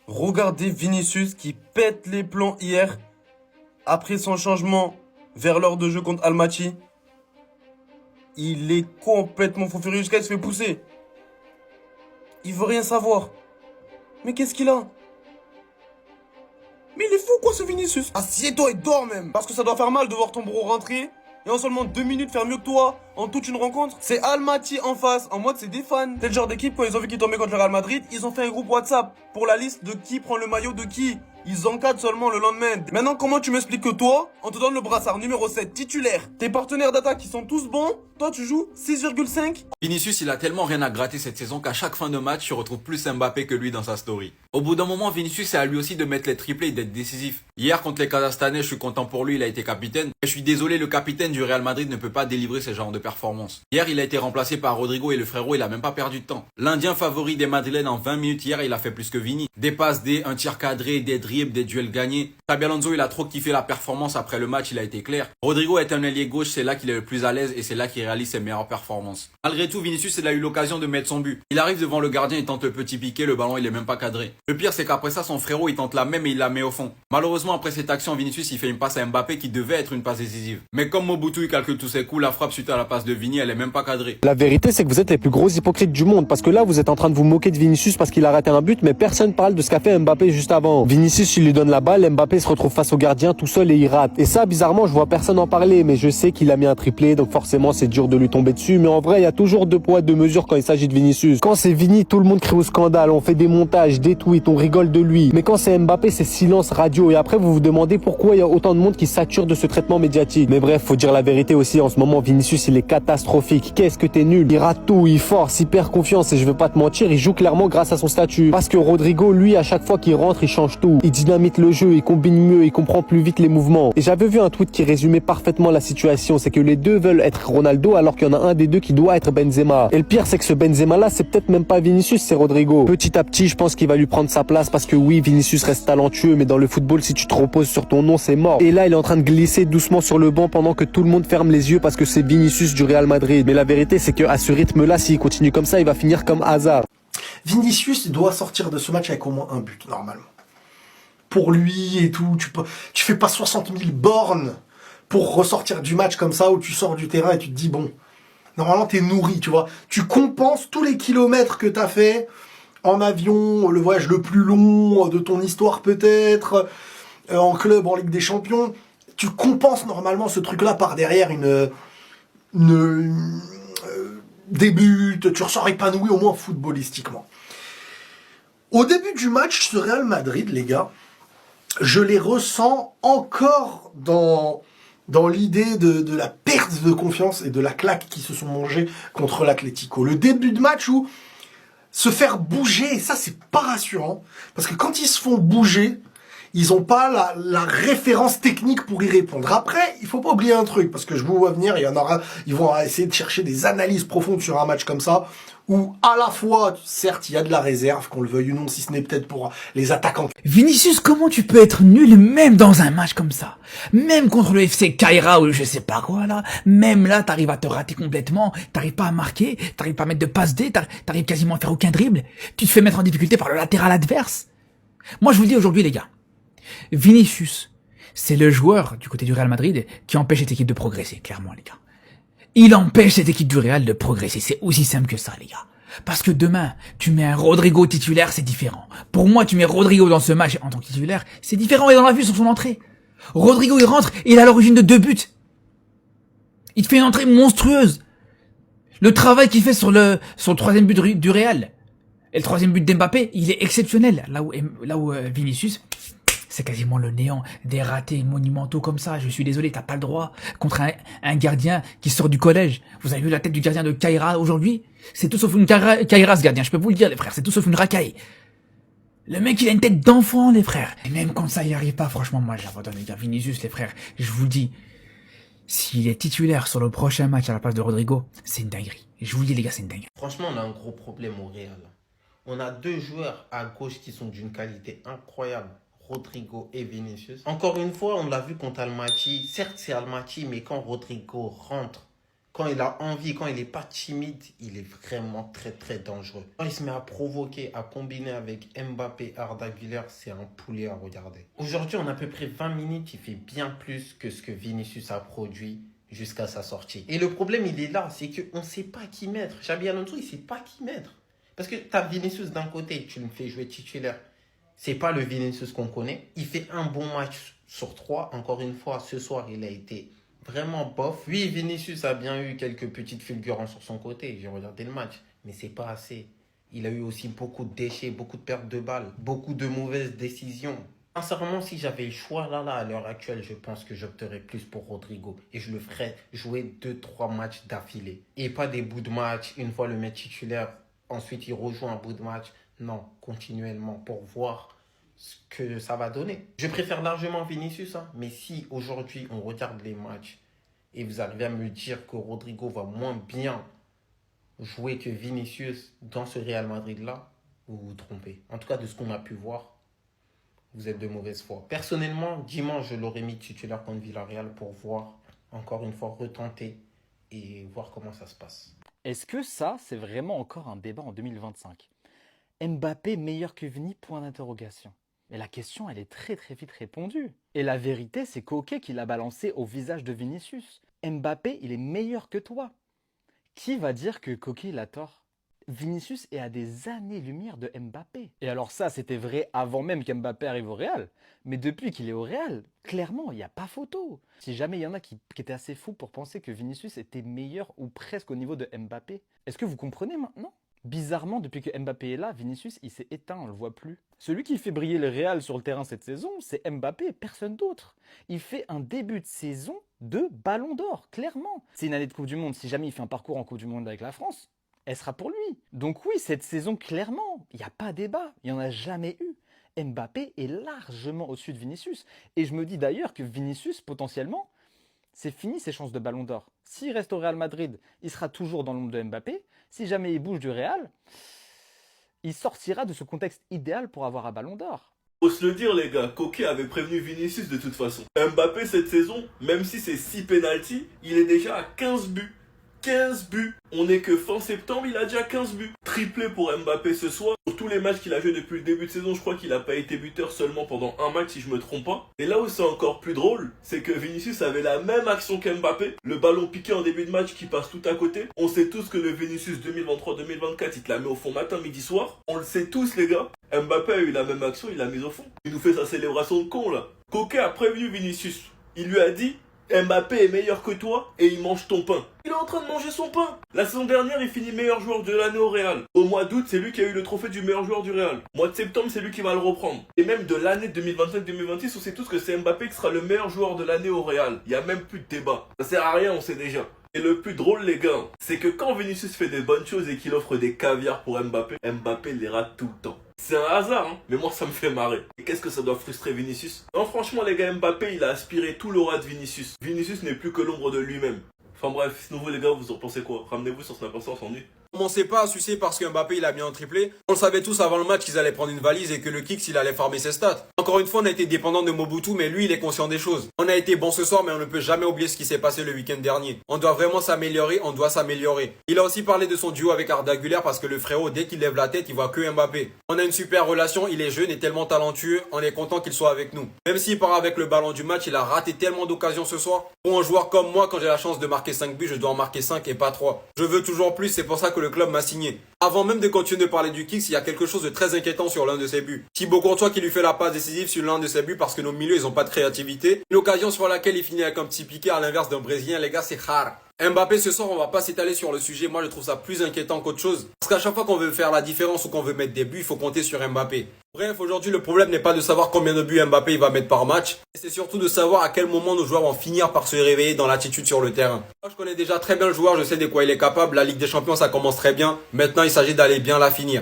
Regardez Vinicius qui pète les plombs hier après son changement vers l'heure de jeu contre Almaty. Il est complètement fou furieux jusqu'à il se fait pousser. Il veut rien savoir. Mais qu'est-ce qu'il a? Mais il est fou quoi ce Vinicius? Assieds-toi et dors même. Parce que ça doit faire mal de voir ton bro rentrer et en seulement 2 minutes faire mieux que toi en toute une rencontre. C'est Almaty en face, en mode c'est des fans. C'est le genre d'équipe, quand ils ont vu qu'ils tombaient contre le Real Madrid, ils ont fait un groupe WhatsApp pour la liste de qui prend le maillot de qui. Ils encadrent seulement le lendemain. Maintenant, comment tu m'expliques que toi, on te donne le brassard numéro 7 titulaire, tes partenaires d'attaque qui sont tous bons, toi tu joues 6,5? Vinicius, il a tellement rien à gratter cette saison qu'à chaque fin de match, tu retrouves plus Mbappé que lui dans sa story. Au bout d'un moment, Vinicius, c'est à lui aussi de mettre les triplés et d'être décisif. Hier, contre les Kazakhstanais, je suis content pour lui, il a été capitaine. Et je suis désolé, le capitaine du Real Madrid ne peut pas délivrer ce genre de performance. Hier, il a été remplacé par Rodrigo et le frérot, il a même pas perdu de temps. L'Indien favori des Madrilènes en 20 minutes hier, il a fait plus que Vini. Des passes, un tir cadré, des dribbles, des duels gagnés. Xabi Alonso, il a trop kiffé la performance après le match, il a été clair. Rodrigo est un ailier gauche, c'est là qu'il est le plus à l'aise et c'est là qu'il réalise ses meilleures performances. Malgré tout, Vinicius, il a eu l'occasion de mettre son but. Il arrive devant le gardien, il tente le petit piqué, le ballon il est même pas cadré. Le pire, c'est qu'après ça, son frérot, il tente la même et il la met au fond. Malheureusement, après cette action, Vinicius, il fait une passe à Mbappé qui devait être une passe décisive. Mais comme Mobutu, il calcule tous ses coups, la frappe suite à la passe de Vini, elle est même pas cadrée. La vérité, c'est que vous êtes les plus gros hypocrites du monde. Parce que là, vous êtes en train de vous moquer de Vinicius parce qu'il a raté un but, mais personne parle de ce qu'a fait Mbappé juste avant. Vinicius, il lui donne la balle, Mbappé se retrouve face au gardien tout seul et il rate. Et ça, bizarrement, je vois personne en parler, mais je sais qu'il a mis un triplé, donc forcément, c'est dur de lui tomber dessus. Mais en vrai, il y a toujours deux poids, deux mesures quand il s'agit de Vinicius. Quand c'est Vini, tout le monde crie au scandale, on fait des montages, des tweets, on rigole de lui. Mais quand c'est Mbappé, c'est silence radio. Et après, vous vous demandez pourquoi il y a autant de monde qui sature de ce traitement médiatique. Mais bref, faut dire la vérité aussi. En ce moment, Vinicius, il est catastrophique. Qu'est-ce que t'es nul. Il rate tout, il force, il perd confiance. Et je veux pas te mentir, il joue clairement grâce à son statut. Parce que Rodrigo, lui, à chaque fois qu'il rentre, il change tout. Il dynamite le jeu, il combine mieux, il comprend plus vite les mouvements. Et j'avais vu un tweet qui résumait parfaitement la situation. C'est que les deux veulent être Ronaldo alors qu'il y en a un des deux qui doit être Benzema. Et le pire, c'est que ce Benzema là, c'est peut-être même pas Vinicius, c'est Rodrigo. Petit à petit, je pense qu'il va lui prendre sa place parce que oui, Vinicius reste talentueux, mais dans le football, si tu te reposes sur ton nom, c'est mort. Et là, il est en train de glisser doucement sur le banc pendant que tout le monde ferme les yeux parce que c'est Vinicius du Real Madrid. Mais la vérité, c'est que à ce rythme-là, s'il continue comme ça, il va finir comme Hazard. Vinicius doit sortir de ce match avec au moins un but, normalement. Pour lui et tout, tu fais pas 60 000 bornes pour ressortir du match comme ça, où tu sors du terrain et tu te dis, bon, normalement t'es nourri, tu vois. Tu compenses tous les kilomètres que t'as fait en avion, le voyage le plus long de ton histoire peut-être, en club, en Ligue des Champions. Tu compenses normalement ce truc-là par derrière des buts, tu ressors épanoui au moins footballistiquement. Au début du match, ce Real Madrid, les gars, je les ressens encore dans l'idée de la perte de confiance et de la claque qu'ils se sont mangés contre l'Atlético. Le début de match où se faire bouger, et ça c'est pas rassurant, parce que quand ils se font bouger, ils ont pas la référence technique pour y répondre. Après, il faut pas oublier un truc, parce que je vous vois venir, il y en aura, ils vont essayer de chercher des analyses profondes sur un match comme ça, où à la fois, certes, il y a de la réserve, qu'on le veuille ou non, si ce n'est peut-être pour les attaquants. Vinicius, comment tu peux être nul même dans un match comme ça? Même contre le FC Caira ou je sais pas quoi là, même là t'arrives à te rater complètement, t'arrives pas à marquer, t'arrives pas à mettre de passe D, t'arrives quasiment à faire aucun dribble, tu te fais mettre en difficulté par le latéral adverse. Moi je vous le dis aujourd'hui les gars, Vinicius, c'est le joueur du côté du Real Madrid qui empêche cette équipe de progresser, clairement les gars. Il empêche cette équipe du Real de progresser, c'est aussi simple que ça les gars. Parce que demain, tu mets un Rodrigo titulaire, c'est différent. Pour moi, tu mets Rodrigo dans ce match en tant que titulaire, c'est différent et on l'a vu sur son entrée. Rodrigo, il rentre, il est à l'origine de 2 buts. Il te fait une entrée monstrueuse. Le travail qu'il fait sur le troisième but du Real et le troisième but d'Mbappé, il est exceptionnel. Là où Vinicius, c'est quasiment le néant, des ratés monumentaux comme ça. Je suis désolé, t'as pas le droit contre un gardien qui sort du collège. Vous avez vu la tête du gardien de Caira aujourd'hui? C'est tout sauf une Caira ce gardien, je peux vous le dire les frères, c'est tout sauf une racaille. Le mec il a une tête d'enfant les frères. Et même quand ça y arrive pas, franchement moi j'abandonne les gars. Vinicius les frères, je vous le dis, s'il est titulaire sur le prochain match à la place de Rodrigo, c'est une dinguerie. Et je vous le dis les gars, c'est une dinguerie. Franchement, on a un gros problème au Real. On a 2 joueurs à gauche qui sont d'une qualité incroyable. Rodrigo et Vinicius. Encore une fois, on l'a vu contre Almaty. Certes, c'est Almaty, mais quand Rodrigo rentre, Quand il a envie, quand il n'est pas timide, il est vraiment très très dangereux. Quand il se met à provoquer, à combiner avec Mbappé, Arda Güler, c'est un poulet à regarder. Aujourd'hui, en à peu près 20 minutes, il fait bien plus que ce que Vinicius a produit jusqu'à sa sortie. Et le problème, il est là, c'est qu'on ne sait pas qui mettre. Xabi Alonso, il ne sait pas qui mettre. Parce que tu as Vinicius d'un côté, tu le fais jouer titulaire. C'est pas le Vinicius qu'on connaît. Il fait un bon match sur 3. Encore une fois, ce soir, il a été vraiment bof. Oui, Vinicius a bien eu quelques petites fulgurances sur son côté. J'ai regardé le match. Mais c'est pas assez. Il a eu aussi beaucoup de déchets, beaucoup de pertes de balles, beaucoup de mauvaises décisions. Sincèrement, si j'avais le choix là, à l'heure actuelle, je pense que j'opterais plus pour Rodrigo. Et je le ferais jouer 2-3 matchs d'affilée. Et pas des bouts de match, une fois le mettre titulaire, ensuite il rejoue un bout de match. Non, continuellement, pour voir ce que ça va donner. Je préfère largement Vinicius, hein, mais si aujourd'hui on regarde les matchs et vous arrivez à me dire que Rodrigo va moins bien jouer que Vinicius dans ce Real Madrid-là, vous vous trompez. En tout cas, de ce qu'on a pu voir, vous êtes de mauvaise foi. Personnellement, dimanche, je l'aurais mis titulaire contre Villarreal pour voir, encore une fois, retenter et voir comment ça se passe. Est-ce que ça, c'est vraiment encore un débat en 2025? Mbappé meilleur que Vini? Point d'interrogation. Mais la question, elle est très très vite répondue. Et la vérité, c'est Koké qui l'a balancé au visage de Vinicius. Mbappé, il est meilleur que toi. Qui va dire que Koké, il a tort? Vinicius est à des années-lumière de Mbappé. Et alors ça, c'était vrai avant même qu'Mbappé arrive au Real. Mais depuis qu'il est au Real, clairement, il n'y a pas photo. Si jamais il y en a qui étaient assez fous pour penser que Vinicius était meilleur ou presque au niveau de Mbappé, est-ce que vous comprenez maintenant? Bizarrement, depuis que Mbappé est là, Vinicius, il s'est éteint, on le voit plus. Celui qui fait briller le Real sur le terrain cette saison, c'est Mbappé, personne d'autre. Il fait un début de saison de Ballon d'Or, clairement. C'est une année de Coupe du Monde, si jamais il fait un parcours en Coupe du Monde avec la France, elle sera pour lui. Donc oui, cette saison, clairement, il n'y a pas débat, il n'y en a jamais eu. Mbappé est largement au-dessus de Vinicius. Et je me dis d'ailleurs que Vinicius, potentiellement, c'est fini ses chances de Ballon d'Or. S'il reste au Real Madrid, il sera toujours dans l'ombre de Mbappé. Si jamais il bouge du Real, il sortira de ce contexte idéal pour avoir un Ballon d'Or. Faut se le dire les gars, Koké avait prévenu Vinicius de toute façon. Mbappé cette saison, même si c'est 6 pénaltys, il est déjà à 15 buts. 15 buts. On est que fin septembre, il a déjà 15 buts. Triplé pour Mbappé ce soir. Sur tous les matchs qu'il a joué depuis le début de saison, je crois qu'il n'a pas été buteur seulement pendant un match si je me trompe pas. Et là où c'est encore plus drôle, c'est que Vinicius avait la même action qu'Mbappé. Le ballon piqué en début de match qui passe tout à côté. On sait tous que le Vinicius 2023-2024, il te la met au fond matin, midi, soir. On le sait tous les gars. Mbappé a eu la même action, il l'a mise au fond. Il nous fait sa célébration de con là. Koké a prévenu Vinicius. Il lui a dit... Mbappé est meilleur que toi et il mange ton pain. Il est en train de manger son pain. La saison dernière, il finit meilleur joueur de l'année au Real. Au mois d'août, c'est lui qui a eu le trophée du meilleur joueur du Real. Mois de septembre, c'est lui qui va le reprendre. Et même de l'année 2025-2026, on sait tous que c'est Mbappé qui sera le meilleur joueur de l'année au Real. Il n'y a même plus de débat. Ça sert à rien, on sait déjà. Et le plus drôle les gars, c'est que quand Vinicius fait des bonnes choses et qu'il offre des caviars pour Mbappé, Mbappé les rate tout le temps. C'est un hasard, hein, mais moi ça me fait marrer. Et qu'est-ce que ça doit frustrer Vinicius? Non franchement les gars, Mbappé il a aspiré tout l'aura de Vinicius. Vinicius n'est plus que l'ombre de lui-même. Enfin bref, sinon vous les gars, vous en pensez quoi? Ramenez-vous sur Snap Insta, on s'ennuie. Commencez pas à sucer parce que Mbappé il a bien triplé. On le savait tous avant le match qu'ils allaient prendre une valise et que le Kicks il allait farmer ses stats. Encore une fois on a été dépendant de Mobutu mais lui il est conscient des choses. On a été bon ce soir mais on ne peut jamais oublier ce qui s'est passé le week-end dernier. On doit vraiment s'améliorer, on doit s'améliorer. Il a aussi parlé de son duo avec Arda Güler parce que le frérot dès qu'il lève la tête il voit que Mbappé. On a une super relation, il est jeune et tellement talentueux, on est content qu'il soit avec nous. Même s'il part avec le ballon du match, il a raté tellement d'occasions ce soir. Pour un joueur comme moi quand j'ai la chance de marquer 5 buts, je dois en marquer 5 et pas 3. Je veux toujours plus, c'est pour ça que le club m'a signé. Avant même de continuer de parler du Kicks, il y a quelque chose de très inquiétant sur l'un de ses buts. Thibaut Courtois qui lui fait la passe décisive sur l'un de ses buts parce que nos milieux ils ont pas de créativité. L'occasion sur laquelle il finit avec un petit piqué à l'inverse d'un Brésilien, les gars, c'est rare. Mbappé ce soir on va pas s'étaler sur le sujet, moi je trouve ça plus inquiétant qu'autre chose. Parce qu'à chaque fois qu'on veut faire la différence ou qu'on veut mettre des buts, il faut compter sur Mbappé. Bref, aujourd'hui le problème n'est pas de savoir combien de buts Mbappé il va mettre par match, c'est surtout de savoir à quel moment nos joueurs vont finir par se réveiller dans l'attitude sur le terrain. Moi je connais déjà très bien le joueur, je sais de quoi il est capable, la Ligue des Champions ça commence très bien, maintenant il s'agit d'aller bien la finir.